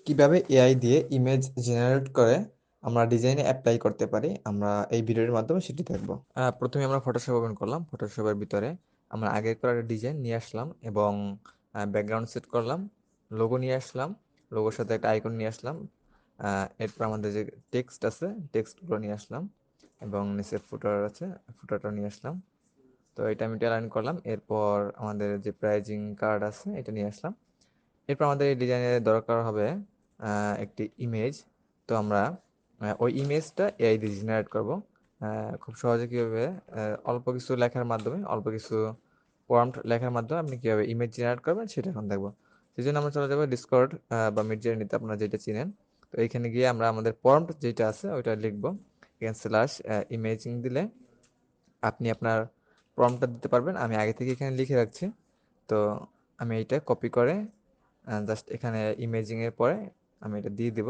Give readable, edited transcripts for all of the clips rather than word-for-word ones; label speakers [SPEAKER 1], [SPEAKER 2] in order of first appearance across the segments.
[SPEAKER 1] কিভাবে এআই দিয়ে image generate করে আমরা ডিজাইনে অ্যাপ্লাই করতে পারি আমরা এই ভিডিওর মাধ্যমে সেটি দেখব। প্রথমে আমরা ফটোশপ ওপেন করলাম। ফটোশপের ভিতরে আমরা আগের করা ডিজাইন নিয়ে আসলাম এবং ব্যাকগ্রাউন্ড সেট করলাম, লোগো নিয়ে আসলাম, লোগোর সাথে একটা আইকন নিয়ে আসলাম। এরপর আমাদের যে টেক্সট আছে টেক্সটগুলো নিয়ে আসলাম এবং নিচে ফুটার আছে ফুটারটা নিয়ে আসলাম। তো এটা আমি অ্যালাইন করলাম। এরপর আমাদের যে প্রাইজিং কার্ড আছে এটা নিয়ে আসলাম। এরপর আমাদের এই ডিজাইনের দরকার হবে একটি ইমেজ। তো আমরা ওই ইমেজটা এআই দিয়ে জেনারেট করব। খুব সহজে কীভাবে অল্প কিছু লেখার মাধ্যমে, অল্প কিছু প্রম্পট লেখার মাধ্যমে আপনি কীভাবে ইমেজ জেনারেট করবেন সেটা এখন দেখবো। সেই জন্য আমরা চলে যাবো ডিসকর্ড বা মিডজেনিতে, আপনারা যেটা চিনেন। তো এইখানে গিয়ে আমরা আমাদের প্রম্পট যেটা আছে ওইটা লিখবো। এখানে স্ল্যাশ ইমেজিং দিলে আপনি আপনার প্রম্পটটা দিতে পারবেন। আমি আগে থেকে এখানে লিখে রাখছি। তো আমি এইটা কপি করে জাস্ট এখানে ইমেজিং এর পরে আমি এটা দিয়ে দিব।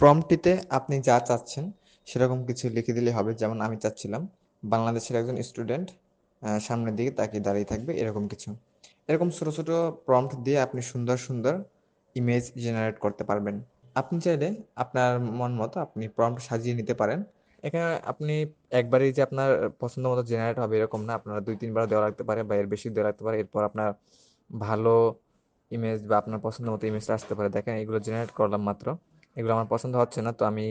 [SPEAKER 1] প্রম্পটটিতে আপনি যা চাচ্ছেন সেরকম কিছু লিখে দিলে হবে। যেমন আমি চাচ্ছিলাম বাংলাদেশের একজন স্টুডেন্ট সামনের দিকে তাকিয়ে দাঁড়িয়ে থাকবে, এরকম কিছু। এরকম ছোট ছোট প্রম্পট দিয়ে আপনি সুন্দর সুন্দর ইমেজ জেনারেট করতে পারবেন। আপনি চাইলে আপনার মন মতো আপনি প্রম্পট সাজিয়ে নিতে পারেন। এখানে আপনি একবারেই যে আপনার পছন্দ মতো জেনারেট হবে এরকম না, আপনার 2-3 বার দেওয়া লাগতে পারে বা এর বেশি দেওয়া লাগতে পারে। এরপর আপনার ভালো ইমেজ বা আপনার পছন্দ মতো ইমেজটা আসতে পারে। দেখেন এগুলো জেনারেট করলাম মাত্র, এগুলো আমার পছন্দ হচ্ছে না, তো আমি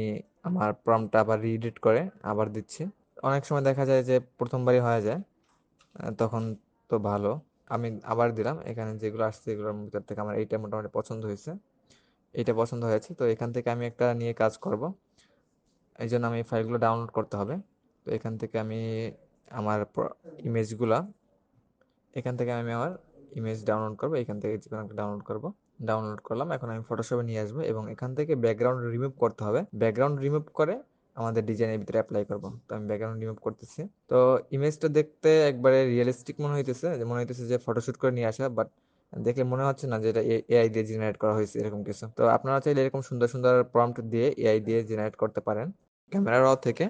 [SPEAKER 1] আমার প্রম্পটটা আবার রিএডিট করে আবার দিচ্ছি। অনেক সময় দেখা যায় যে প্রথমবারই হয়ে যায়, তখন তো ভালো। আমি আবার দিলাম, এখানে যেগুলো আসছে এগুলোর ভিতর থেকে আমার এইটা মোটামুটি পছন্দ হয়েছে, এইটা পছন্দ হয়েছে। তো এখান থেকে আমি একটা নিয়ে কাজ করব, এই জন্য আমি ফাইলগুলো ডাউনলোড করতে হবে। তো এখান থেকে আমি আমার ইমেজগুলা এখান থেকে আমি আমার ইমেজ ডাউনলোড করবো, এখান থেকে যে কোনো একটা ডাউনলোড করবো। ডাউনলোড করলাম, এখন আমি ফটোশপে নিয়ে আসবো এবং এখান থেকে ব্যাকগ্রাউন্ড রিমুভ করতে হবে। ব্যাকগ্রাউন্ড রিমুভ করে আমাদের ডিজাইনের ভিতরে অ্যাপ্লাই করবো। তো আমি ব্যাকগ্রাউন্ড রিমুভ করতেছি। তো ইমেজটা দেখতে একবারে রিয়েলিস্টিক মনে হইতেছে, যে মনে হইতেছে যে ফটোশুট করে নিয়ে আসা, বাট দেখে মনে হচ্ছে না যে এটা এআই দিয়ে জেনারেট করা হয়েছে এরকম কিছু। তো আপনারা চাইলে এরকম সুন্দর সুন্দর প্রম্পট দিয়ে এআই দিয়ে জেনারেট করতে পারেন। ক্যামেরা র থেকে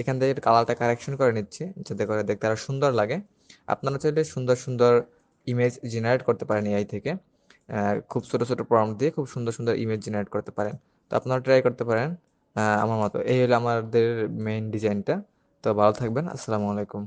[SPEAKER 1] এখান থেকে কালারটা কারেকশন করে নিচ্ছি যাতে করে দেখতে আরো সুন্দর লাগে। আপনারা চাইলে সুন্দর সুন্দর ইমেজ জেনারেট করতে পারেন এআই থেকে। খুব ছোট ছোট প্রম্পট দিয়ে খুব সুন্দর সুন্দর ইমেজ জেনারেট করতে পারেন। তো আপনারা ট্রাই করতে পারেন আমার মতো। এই হলো আমাদের মেইন ডিজাইনটা। তো ভালো থাকবেন, আসসালামু আলাইকুম।